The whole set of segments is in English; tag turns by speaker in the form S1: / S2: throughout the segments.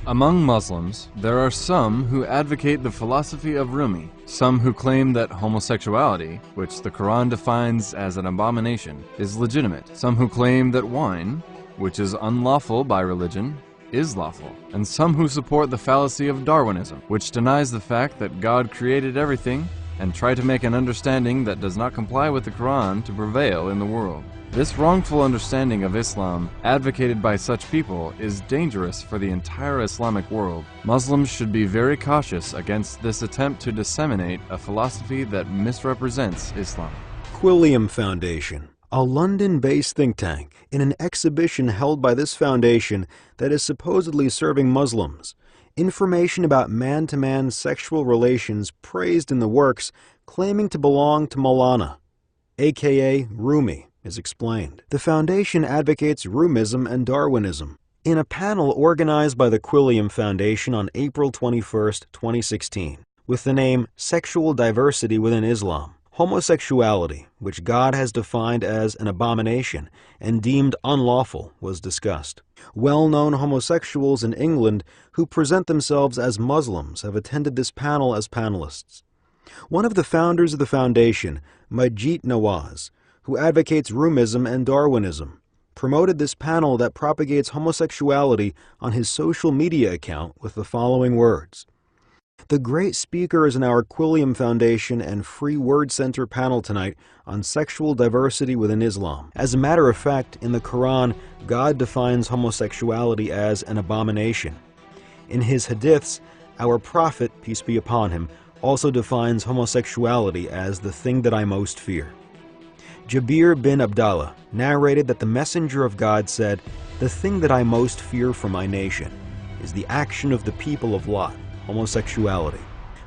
S1: Among Muslims, there are some who advocate the philosophy of Rumi, some who claim that homosexuality, which the Quran defines as an abomination, is legitimate, some who claim that wine, which is unlawful by religion, is lawful, and some who support the fallacy of Darwinism, which denies the fact that God created everything and try to make an understanding that does not comply with the Quran to prevail in the world. This wrongful understanding of Islam, advocated by such people, is dangerous for the entire Islamic world. Muslims should be very cautious against this attempt to disseminate a philosophy that misrepresents Islam.
S2: Quilliam Foundation, a London-based think tank, in an exhibition held by this foundation that is supposedly serving Muslims. Information about man-to-man sexual relations praised in the works claiming to belong to Maulana, aka Rumi, is explained. The foundation advocates Rumism and Darwinism. In a panel organized by the Quilliam Foundation on April 21, 2016, with the name Sexual Diversity Within Islam, homosexuality, which God has defined as an abomination and deemed unlawful, was discussed. Well-known homosexuals in England who present themselves as Muslims have attended this panel as panelists. One of the founders of the foundation, Majid Nawaz, who advocates Rumism and Darwinism, promoted this panel that propagates homosexuality on his social media account with the following words: "The great speakers in our Quilliam Foundation and Free Word Center panel tonight on sexual diversity within Islam. As a matter of fact, in the Quran, God defines homosexuality as an abomination. In his hadiths, our Prophet, peace be upon him, also defines homosexuality as the thing that I most fear." Jabir bin Abdallah narrated that the Messenger of God said, "The thing that I most fear for my nation is the action of the people of Lot, homosexuality."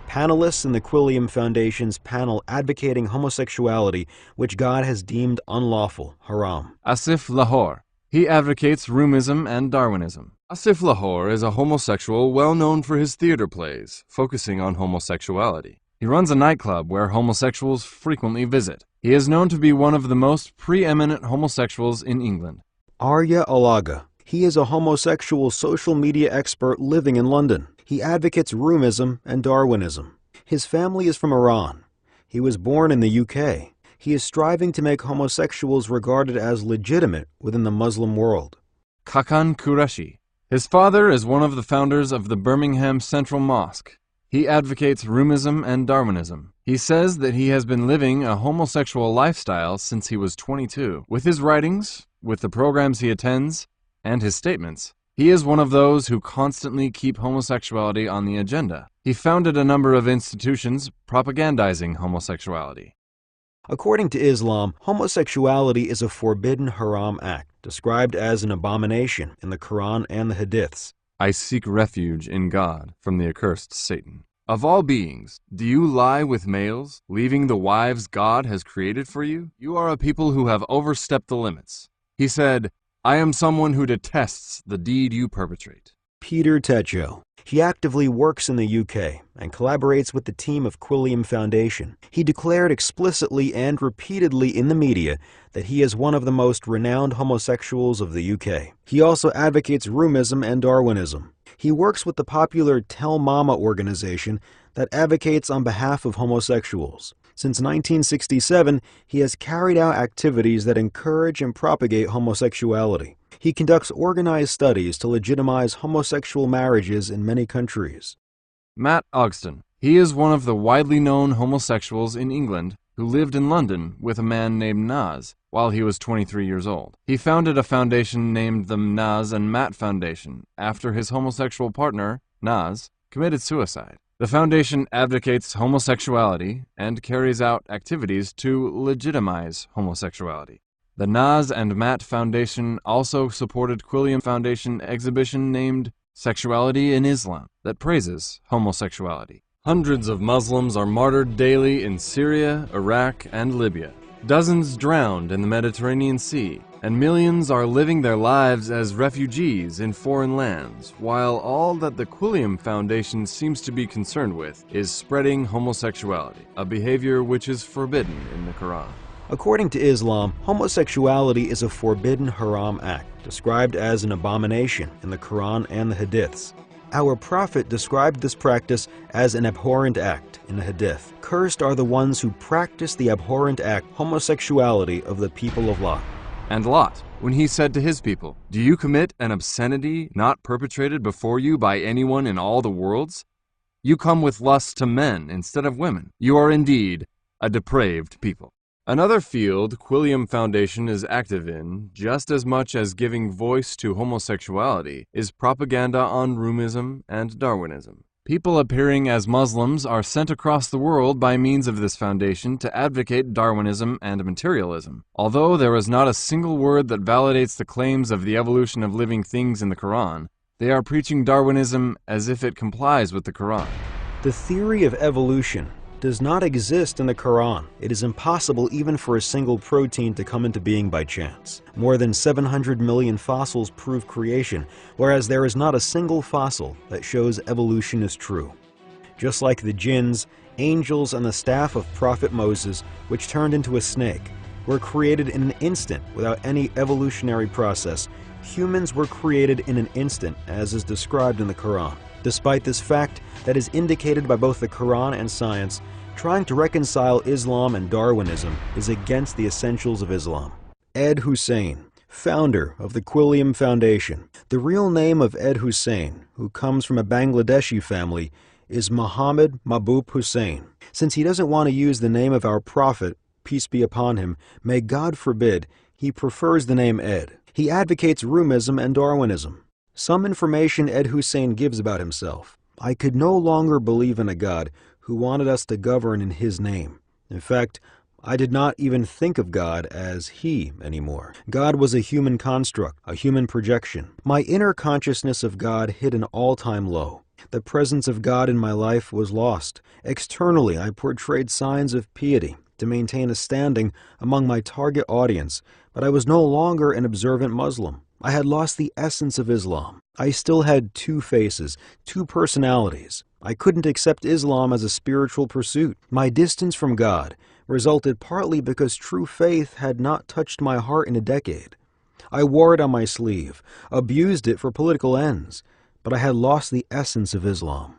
S2: Panelists in the Quilliam Foundation's panel advocating homosexuality, which God has deemed unlawful, haram.
S1: Asif Lahore. He advocates Rumism and Darwinism. Asif Lahore is a homosexual well known for his theater plays, focusing on homosexuality. He runs a nightclub where homosexuals frequently visit. He is known to be one of the most preeminent homosexuals in England.
S2: Arya Alaga. He is a homosexual social media expert living in London. He advocates Rumism and Darwinism. His family is from Iran. He was born in the UK. He is striving to make homosexuals regarded as legitimate within the Muslim world.
S1: Kakan Qureshi. His father is one of the founders of the Birmingham Central Mosque. He advocates Rumism and Darwinism. He says that he has been living a homosexual lifestyle since he was 22. With his writings, with the programs he attends, and his statements, he is one of those who constantly keep homosexuality on the agenda. He founded a number of institutions propagandizing homosexuality.
S2: According to Islam, homosexuality is a forbidden haram act, described as an abomination in the Quran and the Hadiths.
S1: I seek refuge in God from the accursed Satan. Of all beings, do you lie with males, leaving the wives God has created for you? You are a people who have overstepped the limits. He said, I am someone who detests the deed you perpetrate.
S2: Peter Techo. He actively works in the UK and collaborates with the team of Quilliam Foundation. He declared explicitly and repeatedly in the media that he is one of the most renowned homosexuals of the UK. He also advocates Rumism and Darwinism. He works with the popular Tell Mama organization that advocates on behalf of homosexuals. Since 1967, he has carried out activities that encourage and propagate homosexuality. He conducts organized studies to legitimize homosexual marriages in many countries.
S1: Matt Ogston. He is one of the widely known homosexuals in England who lived in London with a man named Naz while he was 23 years old. He founded a foundation named the Naz and Matt Foundation after his homosexual partner, Naz, committed suicide. The foundation advocates homosexuality and carries out activities to legitimize homosexuality. The Naz and Matt Foundation also supported Quilliam Foundation exhibition named Sexuality in Islam that praises homosexuality. Hundreds of Muslims are martyred daily in Syria, Iraq, and Libya. Dozens drowned in the Mediterranean Sea, and millions are living their lives as refugees in foreign lands, while all that the Quilliam Foundation seems to be concerned with is spreading homosexuality, a behavior which is forbidden in the Quran.
S2: According to Islam, homosexuality is a forbidden haram act, described as an abomination in the Quran and the Hadiths. Our prophet described this practice as an abhorrent act in the Hadith. Cursed are the ones who practice the abhorrent act, homosexuality of the people of Lot.
S1: And Lot, when he said to his people, "Do you commit an obscenity not perpetrated before you by anyone in all the worlds? You come with lust to men instead of women. You are indeed a depraved people." Another field Quilliam Foundation is active in, just as much as giving voice to homosexuality, is propaganda on Rumism and Darwinism. People appearing as Muslims are sent across the world by means of this foundation to advocate Darwinism and materialism. Although there is not a single word that validates the claims of the evolution of living things in the Quran, they are preaching Darwinism as if it complies with the Quran.
S2: The theory of evolution does not exist in the Quran. It is impossible even for a single protein to come into being by chance. More than 700 million fossils prove creation, whereas there is not a single fossil that shows evolution is true. Just like the jinns, angels, and the staff of Prophet Moses, which turned into a snake, were created in an instant without any evolutionary process, humans were created in an instant, as is described in the Quran. Despite this fact that is indicated by both the Quran and science, trying to reconcile Islam and Darwinism is against the essentials of Islam. Ed Hussein, founder of the Quilliam Foundation. The real name of Ed Hussein, who comes from a Bangladeshi family, is Muhammad Mahbub Hussein. Since he doesn't want to use the name of our prophet, peace be upon him, may God forbid, he prefers the name Ed. He advocates Rumism and Darwinism. Some information Ed Hussein gives about himself. I could no longer believe in a God who wanted us to govern in his name. In fact, I did not even think of God as he anymore. God was a human construct, a human projection. My inner consciousness of God hit an all-time low. The presence of God in my life was lost. Externally, I portrayed signs of piety to maintain a standing among my target audience, but I was no longer an observant Muslim. I had lost the essence of Islam. I still had two faces, two personalities. I couldn't accept Islam as a spiritual pursuit. My distance from God resulted partly because true faith had not touched my heart in a decade. I wore it on my sleeve, abused it for political ends, but I had lost the essence of Islam.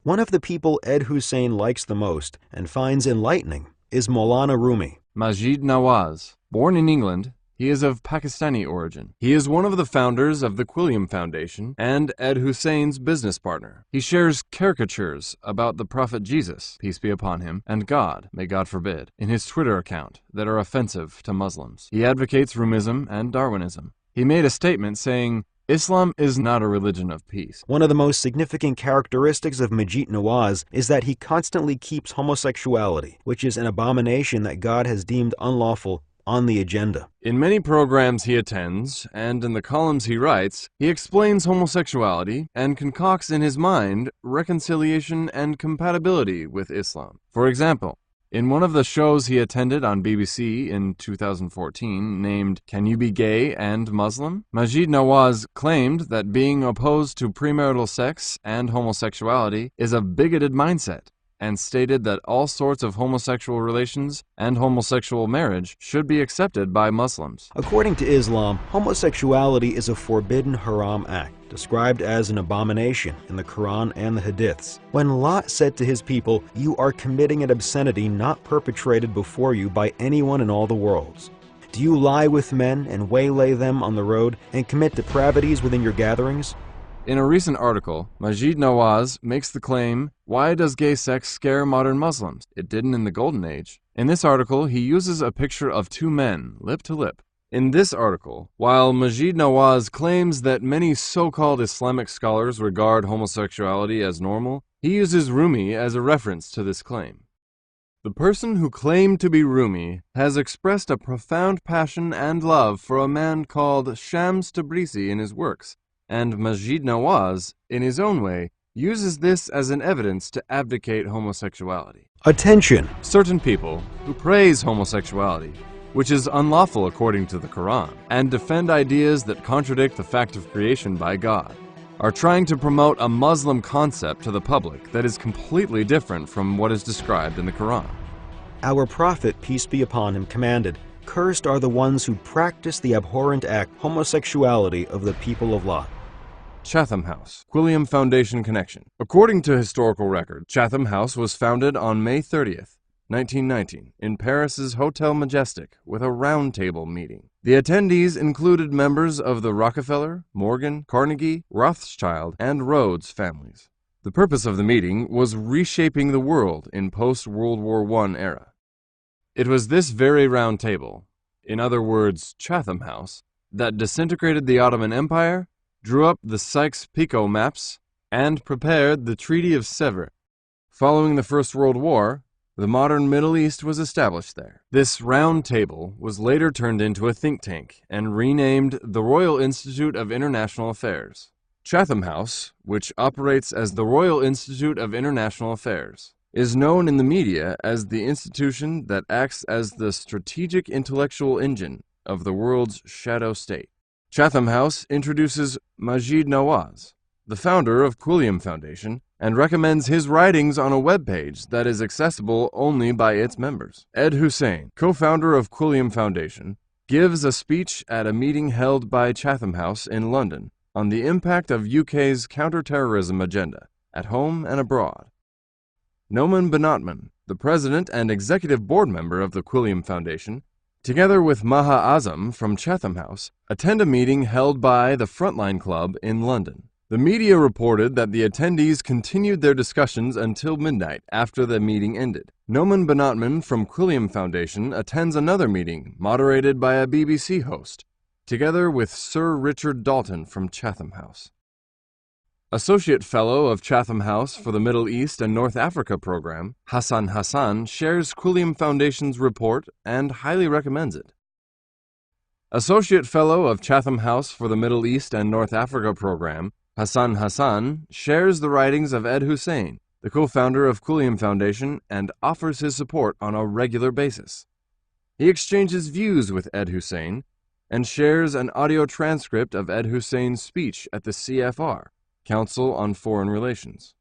S2: One of the people Ed Hussein likes the most and finds enlightening is Maulana Rumi.
S1: Majid Nawaz, born in England, he is of Pakistani origin. He is one of the founders of the Quilliam Foundation and Ed Hussein's business partner. He shares caricatures about the Prophet Jesus, peace be upon him, and God, may God forbid, in his Twitter account that are offensive to Muslims. He advocates Rumism and Darwinism. He made a statement saying, "Islam is not a religion of peace."
S2: One of the most significant characteristics of Majid Nawaz is that he constantly keeps homosexuality, which is an abomination that God has deemed unlawful, on the agenda.
S1: In many programs he attends, and in the columns he writes, he explains homosexuality and concocts in his mind reconciliation and compatibility with Islam. For example, in one of the shows he attended on BBC in 2014, named "Can You Be Gay and Muslim?", Majid Nawaz claimed that being opposed to premarital sex and homosexuality is a bigoted mindset, and stated that all sorts of homosexual relations and homosexual marriage should be accepted by Muslims.
S2: According to Islam, homosexuality is a forbidden haram act, described as an abomination in the Quran and the Hadiths. When Lot said to his people, "You are committing an obscenity not perpetrated before you by anyone in all the worlds. Do you lie with men and waylay them on the road and commit depravities within your gatherings?"
S1: In a recent article, Majid Nawaz makes the claim, "Why does gay sex scare modern Muslims? It didn't in the Golden Age." In this article, he uses a picture of two men, lip to lip. In this article, while Majid Nawaz claims that many so-called Islamic scholars regard homosexuality as normal, he uses Rumi as a reference to this claim. The person who claimed to be Rumi has expressed a profound passion and love for a man called Shams Tabrizi in his works, and Majid Nawaz, in his own way, uses this as an evidence to abdicate homosexuality.
S2: Attention!
S1: Certain people who praise homosexuality, which is unlawful according to the Quran, and defend ideas that contradict the fact of creation by God, are trying to promote a Muslim concept to the public that is completely different from what is described in the Quran.
S2: Our prophet, peace be upon him, commanded, "Cursed are the ones who practice the abhorrent act, homosexuality of the people of Lot."
S1: Chatham House, Quilliam Foundation connection. According to historical record, Chatham House was founded on May 30th, 1919, in Paris's Hotel Majestic with a roundtable meeting. The attendees included members of the Rockefeller, Morgan, Carnegie, Rothschild, and Rhodes families. The purpose of the meeting was reshaping the world in post-World War I era. It was this very round table, in other words, Chatham House, that disintegrated the Ottoman Empire, drew up the Sykes-Picot maps, and prepared the Treaty of Sèvres. Following the First World War, the modern Middle East was established there. This round table was later turned into a think tank and renamed the Royal Institute of International Affairs. Chatham House, which operates as the Royal Institute of International Affairs, is known in the media as the institution that acts as the strategic intellectual engine of the world's shadow state. Chatham House introduces Maajid Nawaz, the founder of Quilliam Foundation, and recommends his writings on a webpage that is accessible only by its members. Ed Hussein, co-founder of Quilliam Foundation, gives a speech at a meeting held by Chatham House in London on the impact of UK's counter-terrorism agenda, at home and abroad. Noman Benatman, the president and executive board member of the Quilliam Foundation, together with Maha Azam from Chatham House, attend a meeting held by the Frontline Club in London. The media reported that the attendees continued their discussions until midnight after the meeting ended. Noman Benatman from Quilliam Foundation attends another meeting moderated by a BBC host, together with Sir Richard Dalton from Chatham House. Associate Fellow of Chatham House for the Middle East and North Africa program, Hassan Hassan shares Quilliam Foundation's report and highly recommends it. Associate Fellow of Chatham House for the Middle East and North Africa program, Hassan Hassan shares the writings of Ed Hussein, the co-founder of Quilliam Foundation, and offers his support on a regular basis. He exchanges views with Ed Hussein and shares an audio transcript of Ed Hussein's speech at the CFR, Council on Foreign Relations.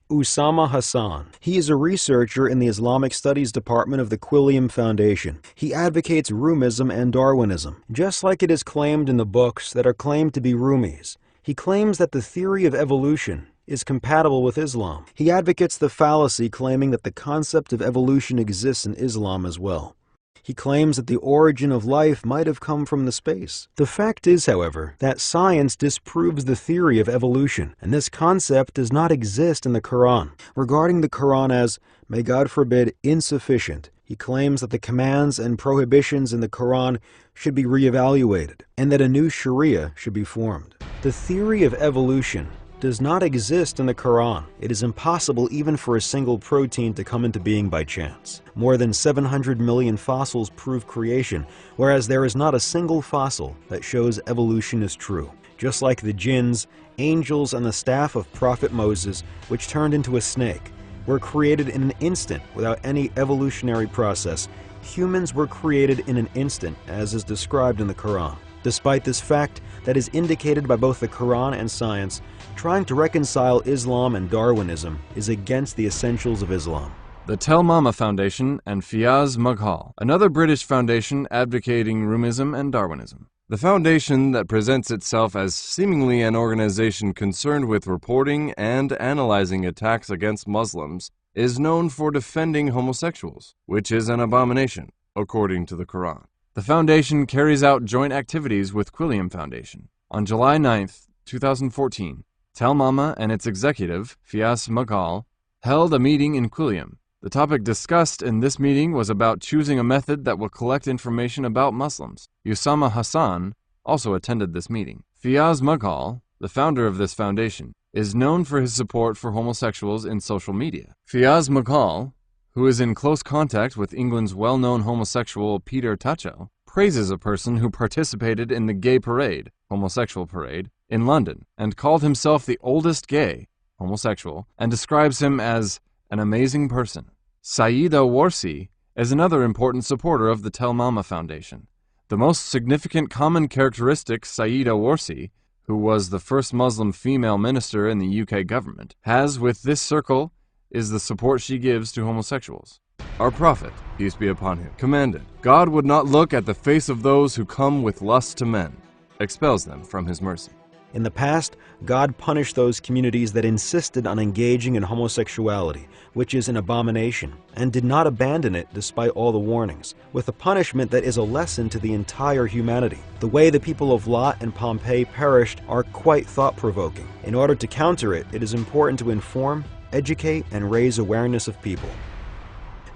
S2: Usama Hassan. He is a researcher in the Islamic Studies Department of the Quilliam Foundation. He advocates Rumism and Darwinism, just like it is claimed in the books that are claimed to be Rumis. He claims that the theory of evolution is compatible with Islam. He advocates the fallacy claiming that the concept of evolution exists in Islam as well. He claims that the origin of life might have come from the space. The fact is, however, that science disproves the theory of evolution, and this concept does not exist in the Quran. Regarding the Quran as, may God forbid, insufficient, he claims that the commands and prohibitions in the Quran should be reevaluated, and that a new Sharia should be formed. The theory of evolution does not exist in the Quran. It is impossible even for a single protein to come into being by chance. More than 700 million fossils prove creation, whereas there is not a single fossil that shows evolution is true. Just like the jinns, angels, and the staff of Prophet Moses, which turned into a snake, were created in an instant without any evolutionary process, humans were created in an instant, as is described in the Quran. Despite this fact that is indicated by both the Quran and science, trying to reconcile Islam and Darwinism is against the essentials of Islam.
S1: The Tel Mama Foundation and Fiaz Maghal, another British foundation advocating Rumism and Darwinism. The foundation that presents itself as seemingly an organization concerned with reporting and analyzing attacks against Muslims is known for defending homosexuals, which is an abomination, according to the Quran. The foundation carries out joint activities with Quilliam Foundation. On July 9, 2014, Tel Mama and its executive, Fiaz Maghal, held a meeting in Quilliam. The topic discussed in this meeting was about choosing a method that will collect information about Muslims. Usama Hassan also attended this meeting. Fiaz Maghal, the founder of this foundation, is known for his support for homosexuals in social media. Fiaz Maghal, who is in close contact with England's well-known homosexual Peter Tatchell, praises a person who participated in the gay parade, homosexual parade, in London, and called himself the oldest gay, homosexual, and describes him as an amazing person. Sayeeda Warsi is another important supporter of the Tel Mama Foundation. The most significant common characteristic Sayeeda Warsi, who was the first Muslim female minister in the UK government, has with this circle is the support she gives to homosexuals. Our Prophet, peace be upon him, commanded, God would not look at the face of those who come with lust to men, expels them from his mercy.
S2: In the past, God punished those communities that insisted on engaging in homosexuality, which is an abomination, and did not abandon it despite all the warnings, with a punishment that is a lesson to the entire humanity. The way the people of Lot and Pompeii perished are quite thought-provoking. In order to counter it, it is important to inform, educate, and raise awareness of people.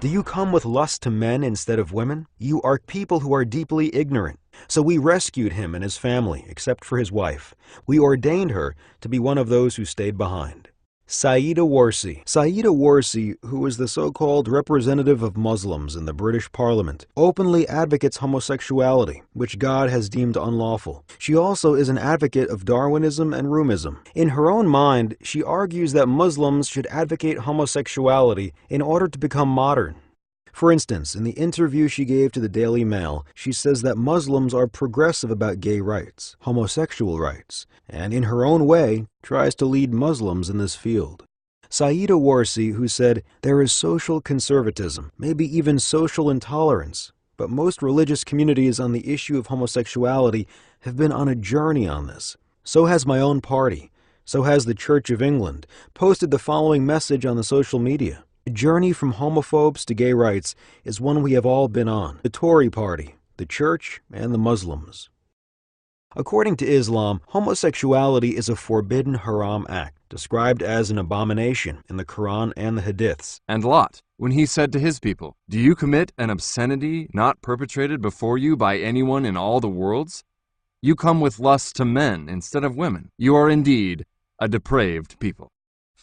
S2: Do you come with lust to men instead of women? You are people who are deeply ignorant. So we rescued him and his family, except for his wife. We ordained her to be one of those who stayed behind. Saida Warsi. Saida Warsi, who is the so-called representative of Muslims in the British Parliament, openly advocates homosexuality, which God has deemed unlawful. She also is an advocate of Darwinism and Rumism. In her own mind, she argues that Muslims should advocate homosexuality in order to become modern. For instance, in the interview she gave to the Daily Mail, she says that Muslims are progressive about gay rights, homosexual rights, and in her own way tries to lead Muslims in this field. Saida Warsi, who said, "There is social conservatism, maybe even social intolerance, but most religious communities on the issue of homosexuality have been on a journey on this. So has my own party. So has the Church of England, posted the following message on the social media. The journey from homophobes to gay rights is one we have all been on. The Tory party, the Church, and the Muslims." According to Islam, homosexuality is a forbidden haram act, described as an abomination in the Quran and the Hadiths.
S1: And Lot, when he said to his people, "Do you commit an obscenity not perpetrated before you by anyone in all the worlds? You come with lust to men instead of women. You are indeed a depraved people."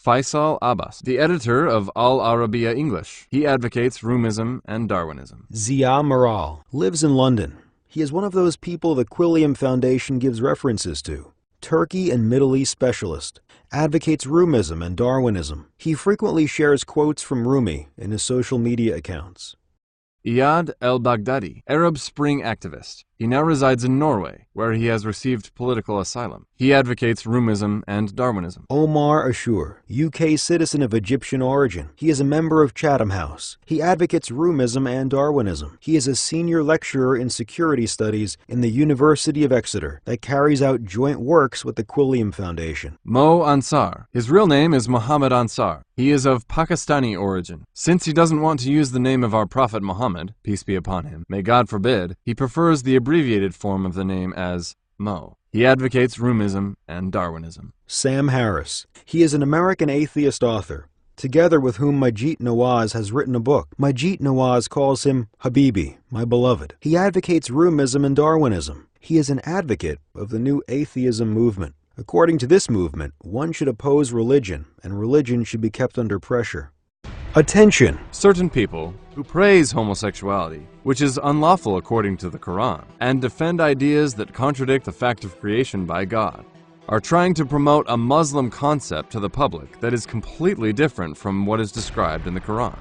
S1: Faisal Abbas, the editor of Al Arabiya English. He advocates Rumism and Darwinism.
S2: Zia Maral lives in London. He is one of those people the Quilliam Foundation gives references to. Turkey and Middle East specialist, advocates Rumism and Darwinism. He frequently shares quotes from Rumi in his social media accounts.
S1: Iyad el-Baghdadi, Arab Spring activist. He now resides in Norway, where he has received political asylum. He advocates Rumism and Darwinism.
S2: Omar Ashur, UK citizen of Egyptian origin. He is a member of Chatham House. He advocates Rumism and Darwinism. He is a senior lecturer in security studies in the University of Exeter that carries out joint works with the Quilliam Foundation.
S1: Mo Ansar. His real name is Muhammad Ansar. He is of Pakistani origin. Since he doesn't want to use the name of our Prophet Muhammad, peace be upon him, may God forbid, he prefers the abbreviated form of the name as Mo. He advocates Rumism and Darwinism.
S2: Sam Harris. He is an American atheist author, together with whom Majid Nawaz has written a book. Majid Nawaz calls him Habibi, my beloved. He advocates Rumism and Darwinism. He is an advocate of the new atheism movement. According to this movement, one should oppose religion, and religion should be kept under pressure. Attention!
S1: Certain people who praise homosexuality, which is unlawful according to the Quran, and defend ideas that contradict the fact of creation by God, are trying to promote a Muslim concept to the public that is completely different from what is described in the Quran.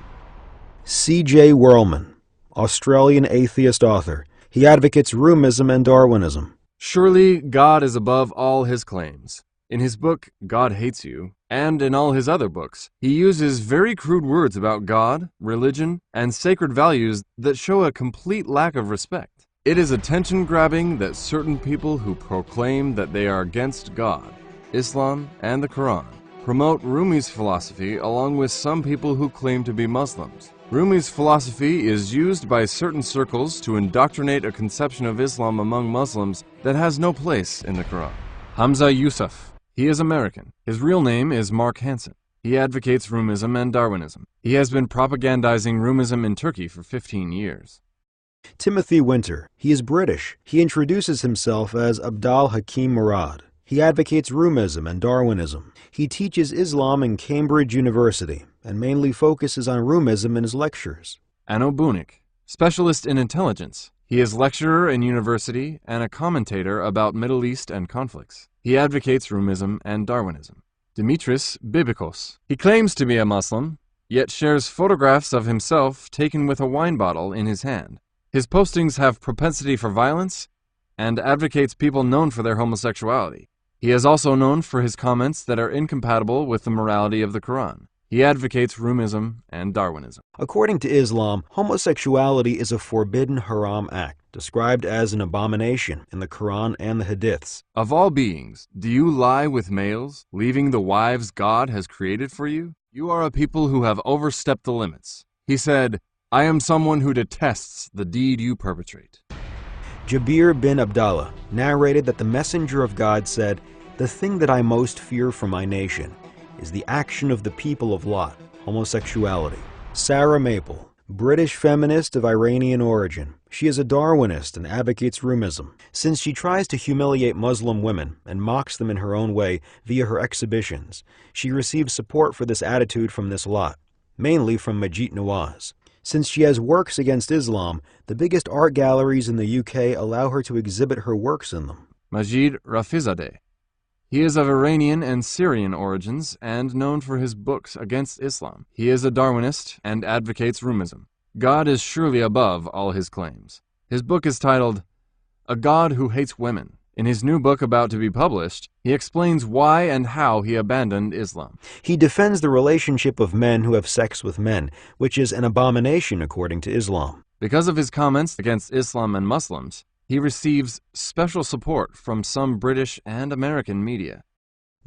S2: C.J. Whirlman, Australian atheist author. He advocates Rumism and Darwinism.
S1: Surely God is above all his claims. In his book, God Hates You, and in all his other books, he uses very crude words about God, religion, and sacred values that show a complete lack of respect. It is attention-grabbing that certain people who proclaim that they are against God, Islam, and the Quran promote Rumi's philosophy along with some people who claim to be Muslims. Rumi's philosophy is used by certain circles to indoctrinate a conception of Islam among Muslims that has no place in the Quran. Hamza Yusuf. He is American. His real name is Mark Hansen. He advocates Rumism and Darwinism. He has been propagandizing Rumism in Turkey for 15 years.
S2: Timothy Winter. He is British. He introduces himself as Abdal Hakim Murad. He advocates Rumism and Darwinism. He teaches Islam in Cambridge University and mainly focuses on Rumism in his lectures. Anno Bunik, specialist in intelligence. He is lecturer in university and a commentator about Middle East and conflicts. He advocates Rumism and Darwinism. Dimitris Bibikos. He claims to be a Muslim, yet shares photographs of himself taken with a wine bottle in his hand. His postings have propensity for violence and advocates people known for their homosexuality. He is also known for his comments that are incompatible with the morality of the Quran.
S1: He advocates Rumism and Darwinism.
S2: According to Islam, homosexuality is a forbidden haram act, described as an abomination in the Quran and the Hadiths.
S1: Of all beings, do you lie with males, leaving the wives God has created for you? You are a people who have overstepped the limits. He said, I am someone who detests the deed you perpetrate.
S2: Jabir bin Abdullah narrated that the Messenger of God said, "The thing that I most fear for my nation is the action of the people of Lot, homosexuality." Sarah Maple, British feminist of Iranian origin. She is a Darwinist and advocates Rumism. Since she tries to humiliate Muslim women and mocks them in her own way via her exhibitions, she receives support for this attitude from this lot, mainly from Majid Nawaz. Since she has works against Islam, the biggest art galleries in the UK allow her to exhibit her works in them.
S1: Majid Rafizadeh. He is of Iranian and Syrian origins and known for his books against Islam. He is a Darwinist and advocates Rumism. God is surely above all his claims. His book is titled, A God Who Hates Women. In his new book about to be published, he explains why and how he abandoned Islam.
S2: He defends the relationship of men who have sex with men, which is an abomination according to Islam.
S1: Because of his comments against Islam and Muslims, he receives special support from some British and American media.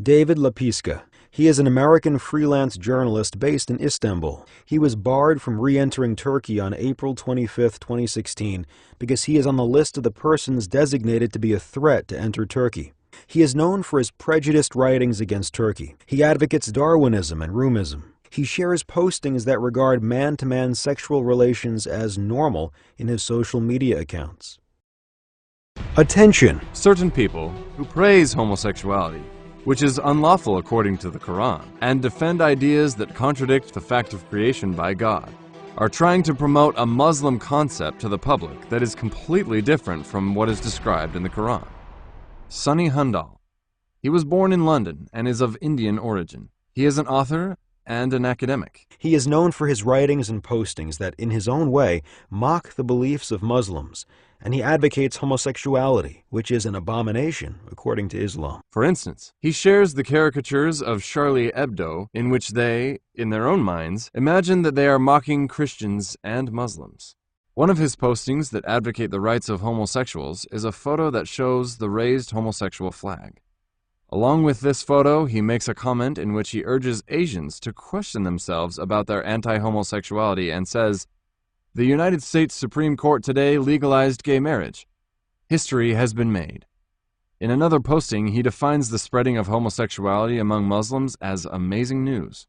S2: David Lapiska. He is an American freelance journalist based in Istanbul. He was barred from re-entering Turkey on April 25, 2016, because he is on the list of the persons designated to be a threat to enter Turkey. He is known for his prejudiced writings against Turkey. He advocates Darwinism and Rumism. He shares postings that regard man-to-man sexual relations as normal in his social media accounts. Attention!
S1: Certain people who praise homosexuality, which is unlawful according to the Quran, and defend ideas that contradict the fact of creation by God, are trying to promote a Muslim concept to the public that is completely different from what is described in the Quran. Sunny Hundal. He was born in London and is of Indian origin. He is an author and an academic.
S2: He is known for his writings and postings that, in his own way, mock the beliefs of Muslims, and he advocates homosexuality, which is an abomination according to Islam.
S1: For instance, he shares the caricatures of Charlie Hebdo in which they, in their own minds, imagine that they are mocking Christians and Muslims. One of his postings that advocate the rights of homosexuals is a photo that shows the raised homosexual flag. Along with this photo, he makes a comment in which he urges Asians to question themselves about their anti-homosexuality and says, "The United States Supreme Court today legalized gay marriage. History has been made." In another posting, he defines the spreading of homosexuality among Muslims as amazing news.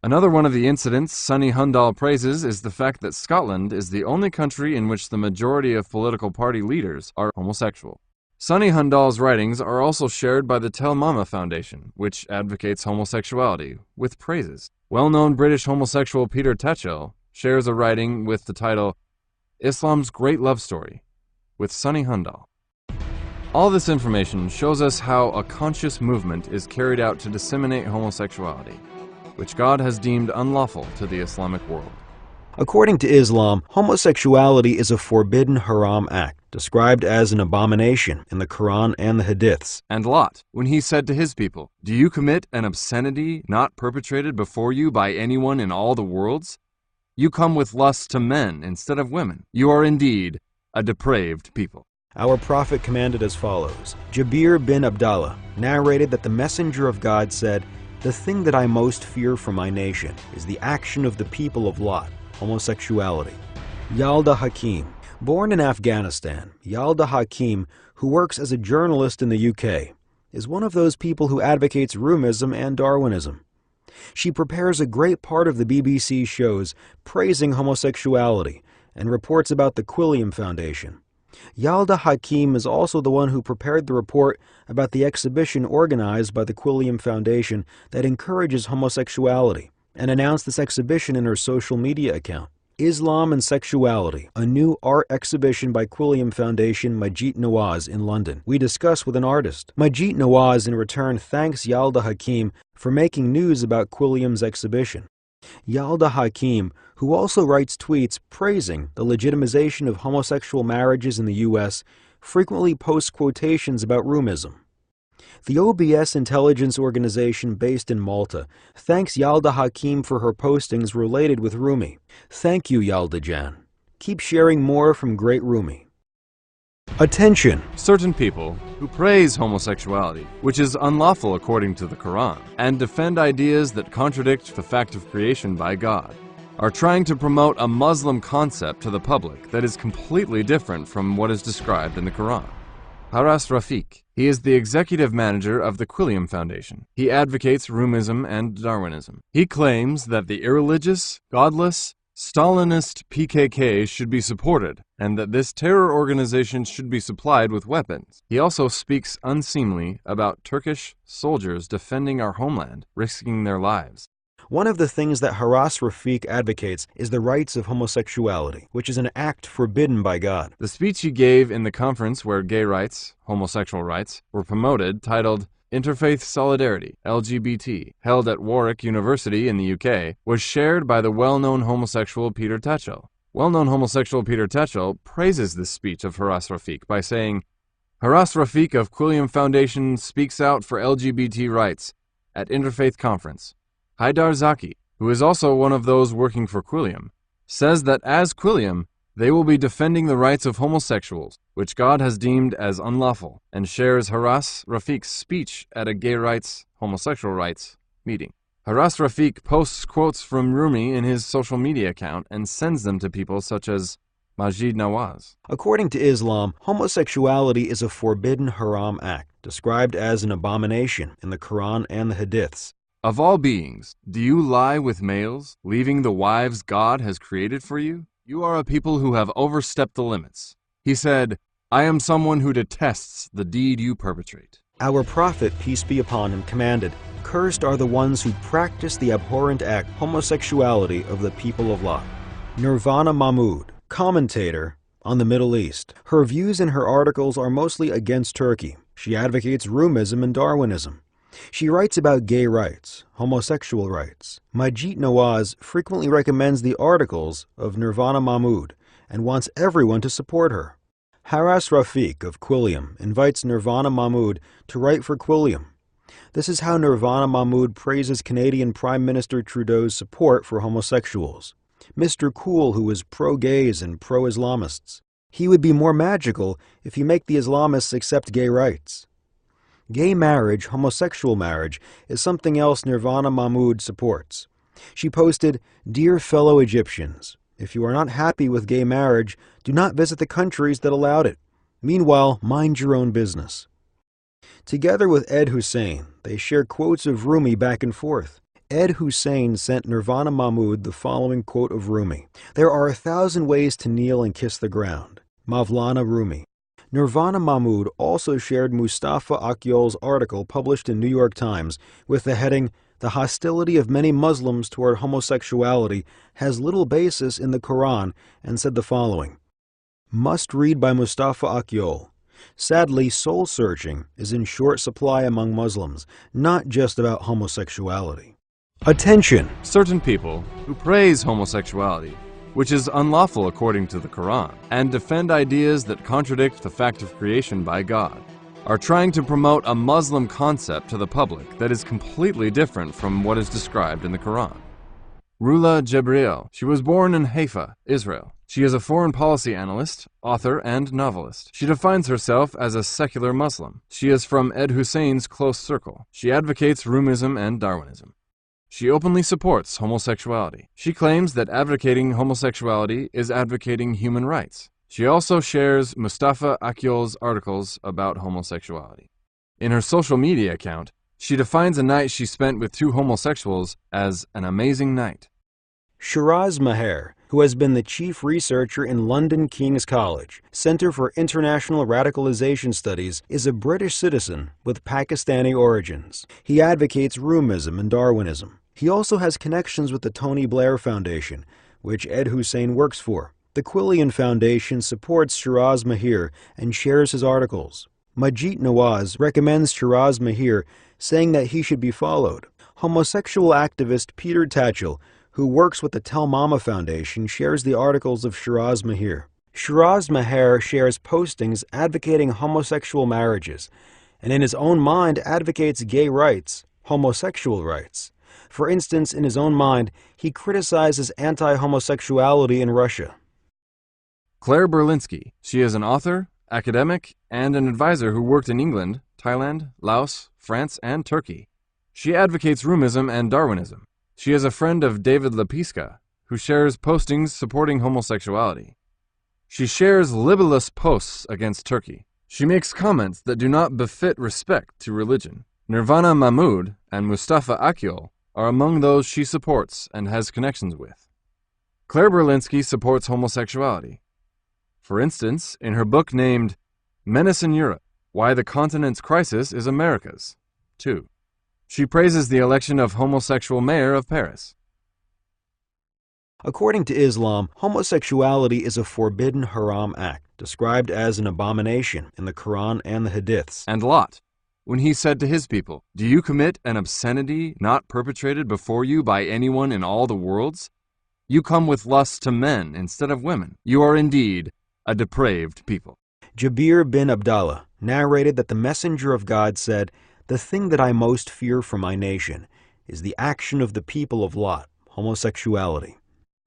S1: Another one of the incidents Sunny Hundal praises is the fact that Scotland is the only country in which the majority of political party leaders are homosexual. Sunny Hundal's writings are also shared by the Tel Mama Foundation, which advocates homosexuality, with praises. Well-known British homosexual Peter Tatchell shares a writing with the title, Islam's Great Love Story, with Sunny Hundal. All this information shows us how a conscious movement is carried out to disseminate homosexuality, which God has deemed unlawful to the Islamic world.
S2: According to Islam, homosexuality is a forbidden haram act, described as an abomination in the Quran and the Hadiths.
S1: And Lot, when he said to his people, "Do you commit an obscenity not perpetrated before you by anyone in all the worlds? You come with lust to men instead of women. You are indeed a depraved people."
S2: Our prophet commanded as follows. Jabir bin Abdullah narrated that the Messenger of God said, "The thing that I most fear for my nation is the action of the people of Lot, homosexuality." Yalda Hakim. Born in Afghanistan, Yalda Hakim, who works as a journalist in the UK, is one of those people who advocates Rumism and Darwinism. She prepares a great part of the BBC shows praising homosexuality and reports about the Quilliam Foundation. Yalda Hakim is also the one who prepared the report about the exhibition organized by the Quilliam Foundation that encourages homosexuality and announced this exhibition in her social media account. Islam and Sexuality, a new art exhibition by Quilliam Foundation Majid Nawaz in London. We discuss with an artist. Majid Nawaz in return thanks Yalda Hakim for making news about Quilliam's exhibition. Yalda Hakim, who also writes tweets praising the legitimization of homosexual marriages in the U.S., frequently posts quotations about Rumism. The OBS intelligence organization based in Malta thanks Yalda Hakim for her postings related with Rumi. Thank you, Yalda Jan. Keep sharing more from great Rumi. Attention!
S1: Certain people who praise homosexuality, which is unlawful according to the Quran, and defend ideas that contradict the fact of creation by God, are trying to promote a Muslim concept to the public that is completely different from what is described in the Quran. Haras Rafiq. He is the executive manager of the Quilliam Foundation. He advocates Rumism and Darwinism. He claims that the irreligious, godless, Stalinist PKK should be supported, and that this terror organization should be supplied with weapons. He also speaks unseemly about Turkish soldiers defending our homeland, risking their lives.
S2: One of the things that Haras Rafiq advocates is the rights of homosexuality, which is an act forbidden by God.
S1: The speech he gave in the conference where gay rights, homosexual rights, were promoted, titled Interfaith Solidarity, LGBT, held at Warwick University in the UK, was shared by the well-known homosexual Peter Tatchell. Well-known homosexual Peter Tatchell praises this speech of Haras Rafiq by saying, Haras Rafiq of Quilliam Foundation speaks out for LGBT rights at Interfaith Conference. Haidar Zaki, who is also one of those working for Quilliam, says that as Quilliam, they will be defending the rights of homosexuals, which God has deemed as unlawful, and shares Haras Rafiq's speech at a gay rights, homosexual rights meeting. Haras Rafiq posts quotes from Rumi in his social media account and sends them to people such as Majid Nawaz.
S2: According to Islam, homosexuality is a forbidden haram act, described as an abomination in the Quran and the Hadiths.
S1: Of all beings, do you lie with males, leaving the wives God has created for you? You are a people who have overstepped the limits. He said, I am someone who detests the deed you perpetrate.
S2: Our Prophet, peace be upon him, commanded, Cursed are the ones who practice the abhorrent act, homosexuality of the people of Lot. Nirvana Mahmood, commentator on the Middle East. Her views in her articles are mostly against Turkey. She advocates Rumism and Darwinism. She writes about gay rights, homosexual rights. Majid Nawaz frequently recommends the articles of Nirvana Mahmood and wants everyone to support her. Haras Rafiq of Quilliam invites Nirvana Mahmood to write for Quilliam. This is how Nirvana Mahmood praises Canadian Prime Minister Trudeau's support for homosexuals. Mr. Cool, who is pro-gays and pro-Islamists. He would be more magical if you make the Islamists accept gay rights. Gay marriage, homosexual marriage, is something else Nirvana Mahmood supports. She posted, Dear fellow Egyptians, if you are not happy with gay marriage, do not visit the countries that allowed it. Meanwhile, mind your own business. Together with Ed Hussein, they share quotes of Rumi back and forth. Ed Hussein sent Nirvana Mahmood the following quote of Rumi. There are 1,000 ways to kneel and kiss the ground. Mavlana Rumi. Nirvana Mahmood also shared Mustafa Akyol's article published in New York Times with the heading, The hostility of many Muslims toward homosexuality has little basis in the Quran, and said the following, Must read by Mustafa Akyol. Sadly, soul-searching is in short supply among Muslims, not just about homosexuality. Attention!
S1: Certain people who praise homosexuality, which is unlawful according to the Quran, and defend ideas that contradict the fact of creation by God, are trying to promote a Muslim concept to the public that is completely different from what is described in the Quran. Rula Jebriel. She was born in Haifa, Israel. She is a foreign policy analyst, author, and novelist. She defines herself as a secular Muslim. She is from Ed Hussein's close circle. She advocates Rumism and Darwinism. She openly supports homosexuality. She claims that advocating homosexuality is advocating human rights. She also shares Mustafa Akyol's articles about homosexuality. In her social media account, she defines a night she spent with two homosexuals as an amazing night.
S2: Shiraz Maher, who has been the chief researcher in London King's College, Center for International Radicalization Studies, is a British citizen with Pakistani origins. He advocates Rumism and Darwinism. He also has connections with the Tony Blair Foundation, which Ed Hussein works for. The Quilliam Foundation supports Shiraz Mahir and shares his articles. Majid Nawaz recommends Shiraz Mahir, saying that he should be followed. Homosexual activist Peter Tatchell, who works with the Tell Mama Foundation, shares the articles of Shiraz Mahir. Shiraz Mahir shares postings advocating homosexual marriages and in his own mind advocates gay rights, homosexual rights. For instance, in his own mind, he criticizes anti-homosexuality in Russia.
S1: Claire Berlinski. She is an author, academic, and an advisor who worked in England, Thailand, Laos, France, and Turkey. She advocates Rumism and Darwinism. She is a friend of David Lepiska, who shares postings supporting homosexuality. She shares libellous posts against Turkey. She makes comments that do not befit respect to religion. Nirvana Mahmood and Mustafa Akyol are among those she supports and has connections with. Claire Berlinski supports homosexuality. For instance, in her book named Menace in Europe, Why the Continent's Crisis is America's, 2. She praises the election of homosexual mayor of Paris.
S2: According to Islam, homosexuality is a forbidden haram act, described as an abomination in the Quran and the Hadiths.
S1: And Lot, when he said to his people, "Do you commit an obscenity not perpetrated before you by anyone in all the worlds? You come with lust to men instead of women. You are indeed a depraved people."
S2: Jabir bin Abdallah narrated that the messenger of God said, "The thing that I most fear for my nation is the action of the people of Lot, homosexuality."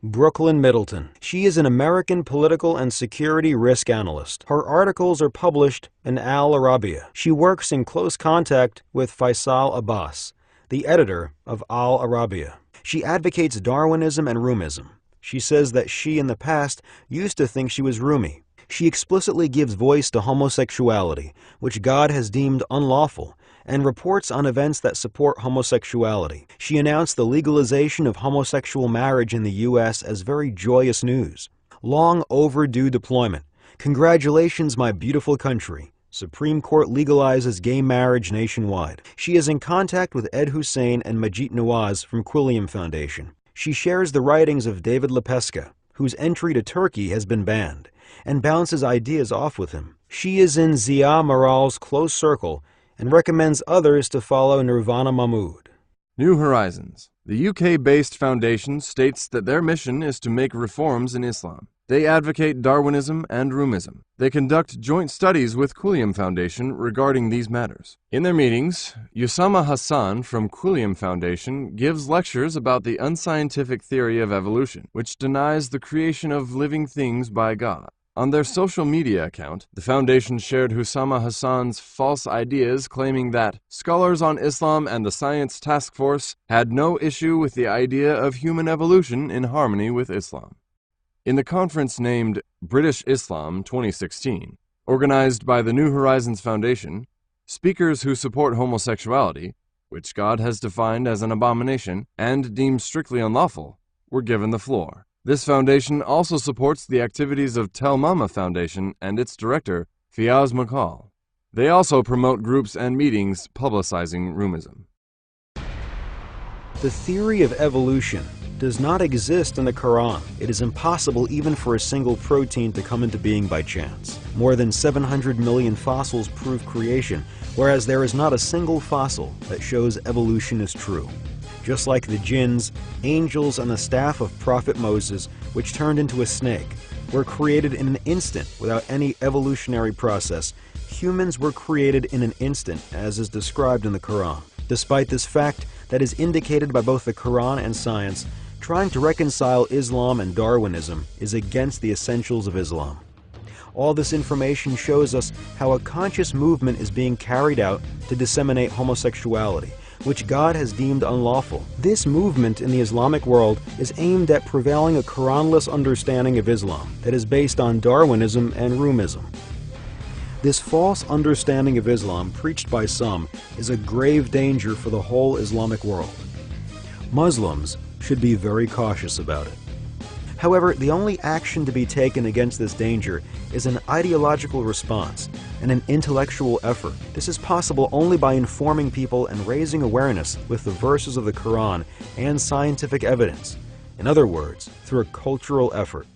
S2: Brooklyn Middleton. She is an American political and security risk analyst. Her articles are published in Al Arabiya. She works in close contact with Faisal Abbas, the editor of Al Arabiya. She advocates Darwinism and Rumism. She says that she in the past used to think she was Rumi. She explicitly gives voice to homosexuality, which God has deemed unlawful, and reports on events that support homosexuality. She announced the legalization of homosexual marriage in the U.S. as very joyous news. Long overdue deployment. Congratulations, my beautiful country. Supreme Court legalizes gay marriage nationwide. She is in contact with Ed Hussein and Majid Nawaz from Quilliam Foundation. She shares the writings of David Lepiska, whose entry to Turkey has been banned, and bounces ideas off with him. She is in Zia Maral's close circle and recommends others to follow Nirvana Mahmood.
S1: New Horizons. The UK-based foundation states that their mission is to make reforms in Islam. They advocate Darwinism and Rumism. They conduct joint studies with Quilliam Foundation regarding these matters. In their meetings, Usama Hassan from Quilliam Foundation gives lectures about the unscientific theory of evolution, which denies the creation of living things by God. On their social media account, the foundation shared Usama Hassan's false ideas, claiming that scholars on Islam and the Science Task Force had no issue with the idea of human evolution in harmony with Islam. In the conference named British Islam 2016, organized by the New Horizons Foundation, speakers who support homosexuality, which God has defined as an abomination and deemed strictly unlawful, were given the floor. This foundation also supports the activities of Tel Mama Foundation and its director, Fiaz McCall. They also promote groups and meetings publicizing Rumism.
S2: The theory of evolution does not exist in the Quran. It is impossible even for a single protein to come into being by chance. More than 700 million fossils prove creation, whereas there is not a single fossil that shows evolution is true. Just like the jinns, angels, and the staff of Prophet Moses, which turned into a snake, were created in an instant without any evolutionary process, humans were created in an instant, as is described in the Quran. Despite this fact that is indicated by both the Quran and science, trying to reconcile Islam and Darwinism is against the essentials of Islam. All this information shows us how a conscious movement is being carried out to disseminate homosexuality, which God has deemed unlawful. This movement in the Islamic world is aimed at prevailing a Quranless understanding of Islam that is based on Darwinism and Rumism. This false understanding of Islam preached by some is a grave danger for the whole Islamic world. Muslims should be very cautious about it. However, the only action to be taken against this danger is an ideological response and an intellectual effort. This is possible only by informing people and raising awareness with the verses of the Quran and scientific evidence. In other words, through a cultural effort.